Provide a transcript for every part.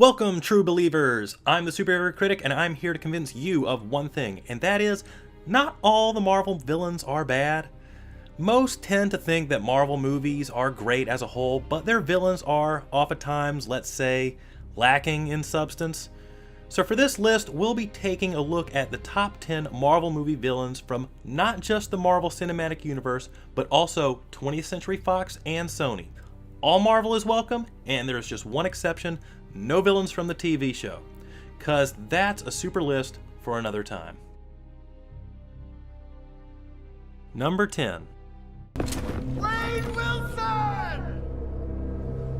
Welcome, true believers! I'm the superhero critic, and I'm here to convince you of one thing, and that is, not all the Marvel villains are bad. Most tend to think that Marvel movies are great as a whole, but their villains are oftentimes, let's say, lacking in substance. So for this list, we'll be taking a look at the top 10 Marvel movie villains from not just the Marvel Cinematic Universe, but also 20th Century Fox and Sony. All Marvel is welcome, and there's just one exception: no villains from the TV show, cause that's a super list for another time. Number 10. Wade Wilson!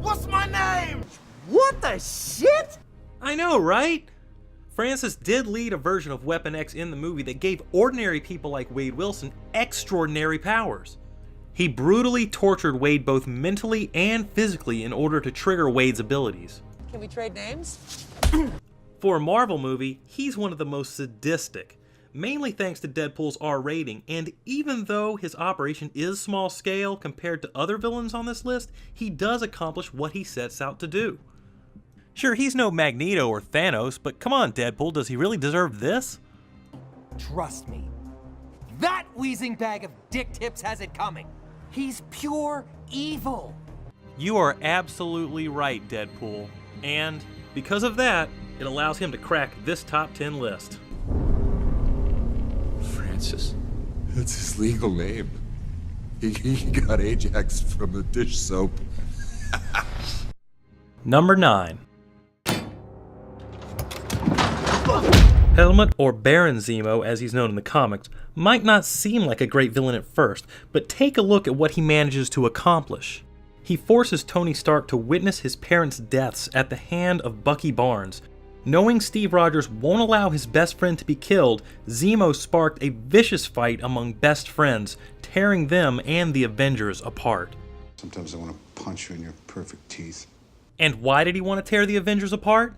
What's my name? What the shit? I know, right? Francis did lead a version of Weapon X in the movie that gave ordinary people like Wade Wilson extraordinary powers. He brutally tortured Wade both mentally and physically in order to trigger Wade's abilities. Can we trade names? For a Marvel movie, he's one of the most sadistic, mainly thanks to Deadpool's R rating, and even though his operation is small scale compared to other villains on this list, he does accomplish what he sets out to do. Sure, he's no Magneto or Thanos, but come on, Deadpool, does he really deserve this? Trust me, that wheezing bag of dick tips has it coming. He's pure evil. You are absolutely right, Deadpool. And because of that, it allows him to crack this top 10 list. Francis. That's his legal name. He got Ajax from the dish soap. Number 9. Helmut, or Baron Zemo as he's known in the comics, might not seem like a great villain at first, but take a look at what he manages to accomplish. He forces Tony Stark to witness his parents' deaths at the hand of Bucky Barnes. Knowing Steve Rogers won't allow his best friend to be killed, Zemo sparked a vicious fight among best friends, tearing them and the Avengers apart. Sometimes I want to punch you in your perfect teeth. And why did he want to tear the Avengers apart?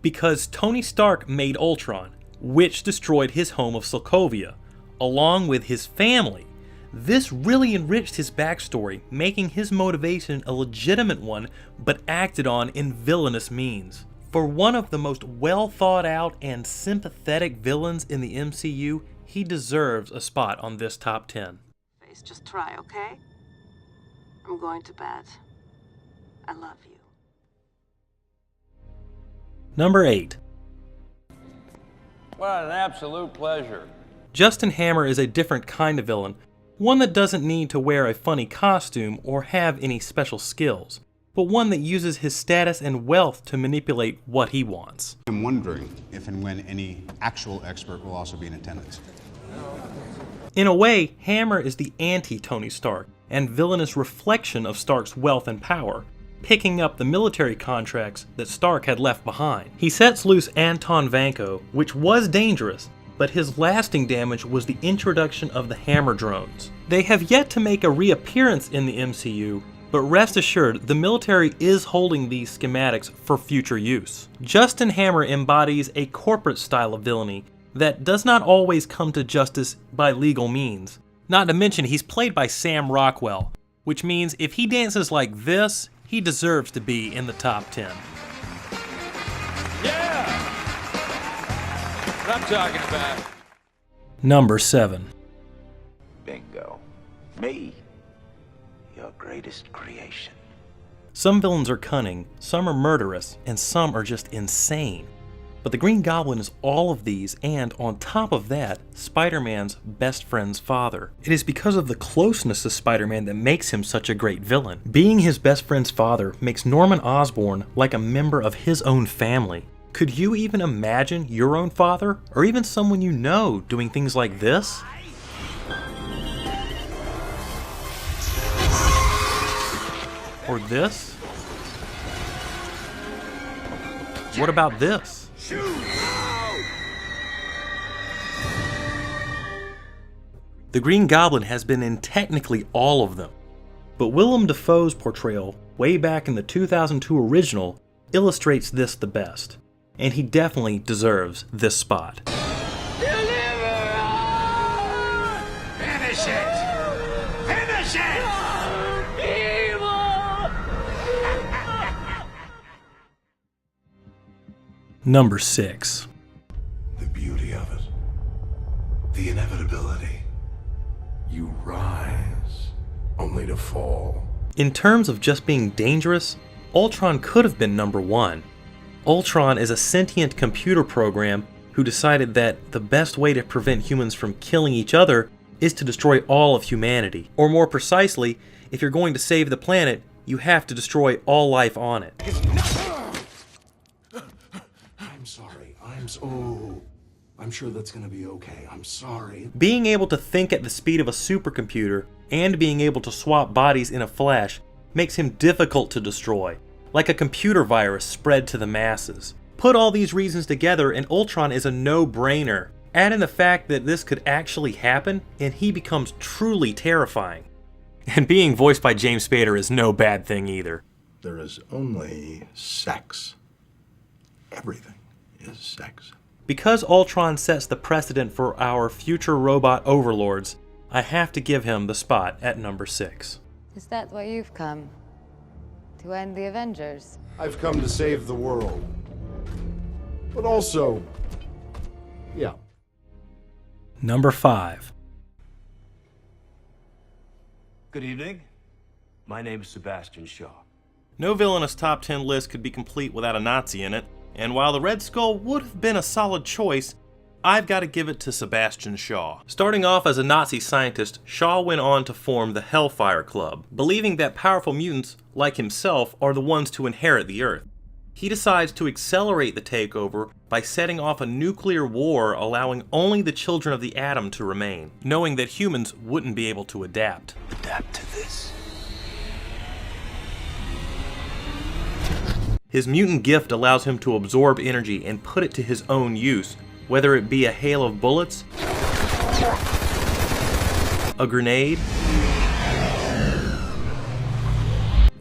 Because Tony Stark made Ultron, which destroyed his home of Sokovia, along with his family. This really enriched his backstory, making his motivation a legitimate one, but acted on in villainous means. For one of the most well thought out and sympathetic villains in the MCU, he deserves a spot on this top 10. Just try, okay? I'm going to bed. I love you. Number 8. What an absolute pleasure. Justin Hammer is a different kind of villain, one that doesn't need to wear a funny costume or have any special skills, but one that uses his status and wealth to manipulate what he wants. I'm wondering if and when any actual expert will also be in attendance. In a way, Hammer is the anti-Tony Stark and villainous reflection of Stark's wealth and power, picking up the military contracts that Stark had left behind. He sets loose Anton Vanko, which was dangerous, but his lasting damage was the introduction of the Hammer drones. They have yet to make a reappearance in the MCU, but rest assured, the military is holding these schematics for future use. Justin Hammer embodies a corporate style of villainy that does not always come to justice by legal means. Not to mention, he's played by Sam Rockwell, which means if he dances like this, he deserves to be in the top 10. Yeah! What I'm talking about. Number 7. Bingo. Me. Your greatest creation. Some villains are cunning, some are murderous, and some are just insane. But the Green Goblin is all of these, and on top of that, Spider-Man's best friend's father. It is because of the closeness of Spider-Man that makes him such a great villain. Being his best friend's father makes Norman Osborn like a member of his own family. Could you even imagine your own father, or even someone you know, doing things like this? Or this? What about this? The Green Goblin has been in technically all of them, but Willem Dafoe's portrayal, way back in the 2002 original, illustrates this the best, and he definitely deserves this spot. Finish it! Finish it! Number 6. The beauty of it. The inevitability. You rise, only to fall. In terms of just being dangerous, Ultron could have been number 1. Ultron is a sentient computer program who decided that the best way to prevent humans from killing each other is to destroy all of humanity. Or more precisely, if you're going to save the planet, you have to destroy all life on it. I'm sorry. I'm sure that's gonna be okay. I'm sorry. Being able to think at the speed of a supercomputer and being able to swap bodies in a flash makes him difficult to destroy, like a computer virus spread to the masses. Put all these reasons together and Ultron is a no-brainer. Add in the fact that this could actually happen and he becomes truly terrifying. And being voiced by James Spader is no bad thing either. There is only sex. Everything is sex. Because Ultron sets the precedent for our future robot overlords, I have to give him the spot at number 6. Is that why you've come? To end the Avengers? I've come to save the world. But also, yeah. Number 5. Good evening. My name is Sebastian Shaw. No villainous top 10 list could be complete without a Nazi in it, and while the Red Skull would have been a solid choice, I've got to give it to Sebastian Shaw. Starting off as a Nazi scientist, Shaw went on to form the Hellfire Club, believing that powerful mutants, like himself, are the ones to inherit the Earth. He decides to accelerate the takeover by setting off a nuclear war allowing only the children of the atom to remain, knowing that humans wouldn't be able to adapt. Adapt to this. His mutant gift allows him to absorb energy and put it to his own use, whether it be a hail of bullets, a grenade,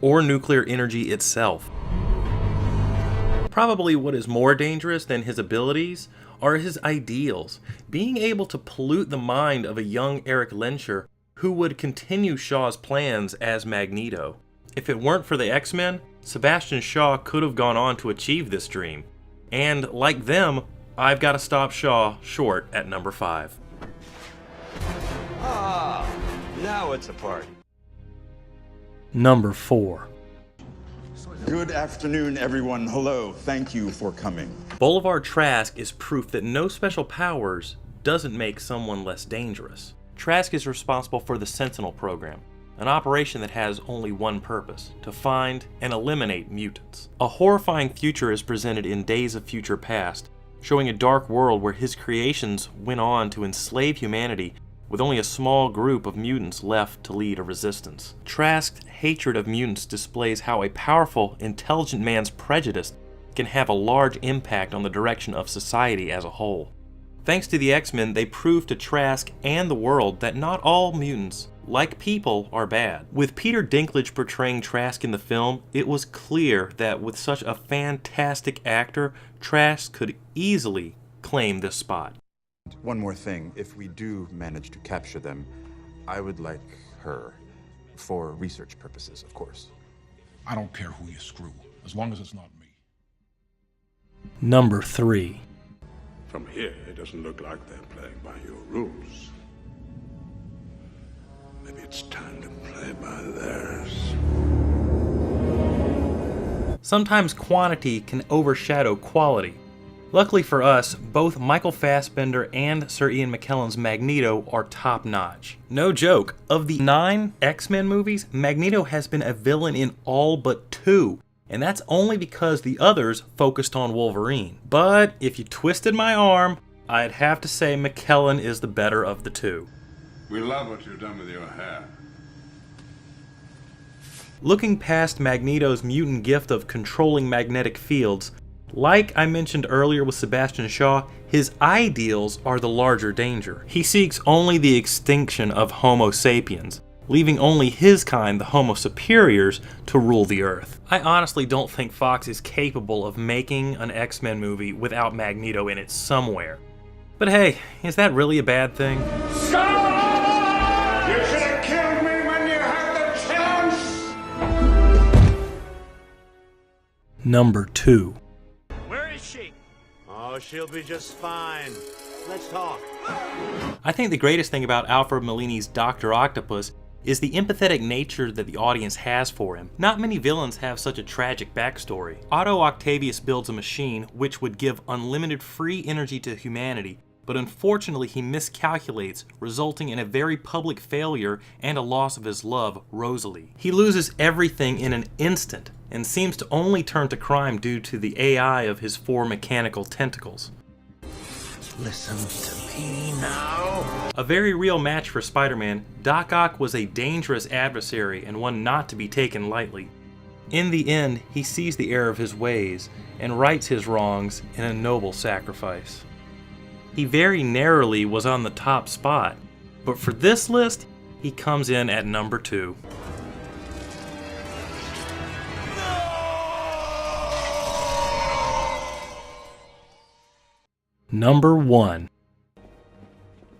or nuclear energy itself. Probably what is more dangerous than his abilities are his ideals, being able to pollute the mind of a young Eric Lehnsherr who would continue Shaw's plans as Magneto. If it weren't for the X-Men, Sebastian Shaw could have gone on to achieve this dream. And like them, I've got to stop Shaw short at number 5. Ah, now it's a party. Number 4. Good afternoon, everyone. Hello. Thank you for coming. Boulevard Trask is proof that no special powers doesn't make someone less dangerous. Trask is responsible for the Sentinel program, an operation that has only one purpose: to find and eliminate mutants. A horrifying future is presented in Days of Future Past, showing a dark world where his creations went on to enslave humanity with only a small group of mutants left to lead a resistance. Trask's hatred of mutants displays how a powerful, intelligent man's prejudice can have a large impact on the direction of society as a whole. Thanks to the X-Men, they proved to Trask and the world that not all mutants, like people, are bad. With Peter Dinklage portraying Trask in the film, it was clear that with such a fantastic actor, Trask could easily claim this spot. One more thing. If we do manage to capture them, I would like her. For research purposes, of course. I don't care who you screw, as long as it's not me. Number 3. From here, it doesn't look like they're playing by your rules. Maybe it's time to play by theirs. Sometimes quantity can overshadow quality. Luckily for us, both Michael Fassbender and Sir Ian McKellen's Magneto are top-notch. No joke, of the 9 X-Men movies, Magneto has been a villain in all but 2, and that's only because the others focused on Wolverine. But if you twisted my arm, I'd have to say McKellen is the better of the 2. We love what you've done with your hair. Looking past Magneto's mutant gift of controlling magnetic fields, like I mentioned earlier with Sebastian Shaw, his ideals are the larger danger. He seeks only the extinction of Homo sapiens, leaving only his kind, the Homo superiors, to rule the Earth. I honestly don't think Fox is capable of making an X-Men movie without Magneto in it somewhere. But hey, is that really a bad thing? You should have killed me when you had the chance! Number 2. Where is she? Oh, she'll be just fine. Let's talk. I think the greatest thing about Alfred Molini's Dr. Octopus is the empathetic nature that the audience has for him. Not many villains have such a tragic backstory. Otto Octavius builds a machine which would give unlimited free energy to humanity, but unfortunately he miscalculates, resulting in a very public failure and a loss of his love, Rosalie. He loses everything in an instant, and seems to only turn to crime due to the AI of his 4 mechanical tentacles. Listen to me now. A very real match for Spider-Man, Doc Ock was a dangerous adversary and one not to be taken lightly. In the end, he sees the error of his ways and rights his wrongs in a noble sacrifice. He very narrowly was on the top spot, but for this list, he comes in at number 2. Number 1.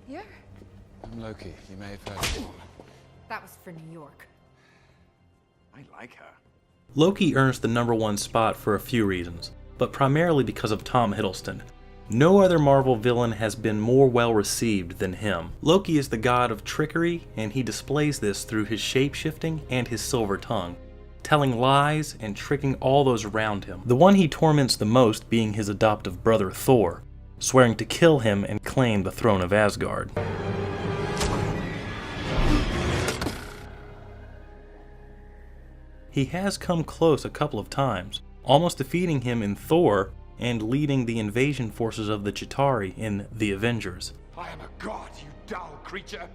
Here? I'm Loki. You may have heard of me. That was for New York. I like her. Loki earns the number 1 spot for a few reasons, but primarily because of Tom Hiddleston. No other Marvel villain has been more well received than him. Loki is the god of trickery, and he displays this through his shape-shifting and his silver tongue, telling lies and tricking all those around him. The one he torments the most being his adoptive brother Thor, swearing to kill him and claim the throne of Asgard. He has come close a couple of times, almost defeating him in Thor and leading the invasion forces of the Chitauri in The Avengers. I am a god, you dull creature,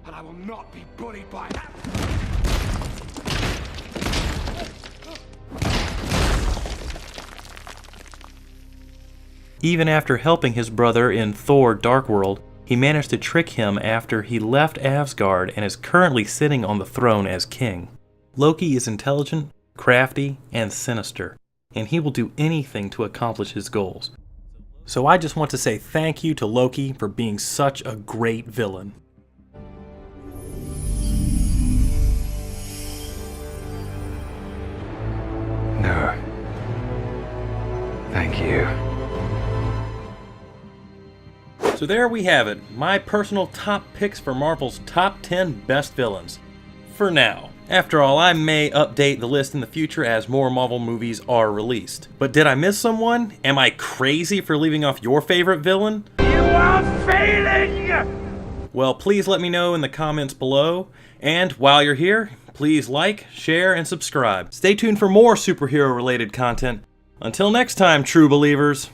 and I will not be bullied by that. Even after helping his brother in Thor: Dark World, he managed to trick him after he left Asgard and is currently sitting on the throne as king. Loki is intelligent, crafty, and sinister, and he will do anything to accomplish his goals. So I just want to say thank you to Loki for being such a great villain. No. Thank you. So there we have it, my personal top picks for Marvel's top 10 best villains. For now. After all, I may update the list in the future as more Marvel movies are released. But did I miss someone? Am I crazy for leaving off your favorite villain? You are failing! Well, please let me know in the comments below. And while you're here, please like, share, and subscribe. Stay tuned for more superhero-related content. Until next time, true believers.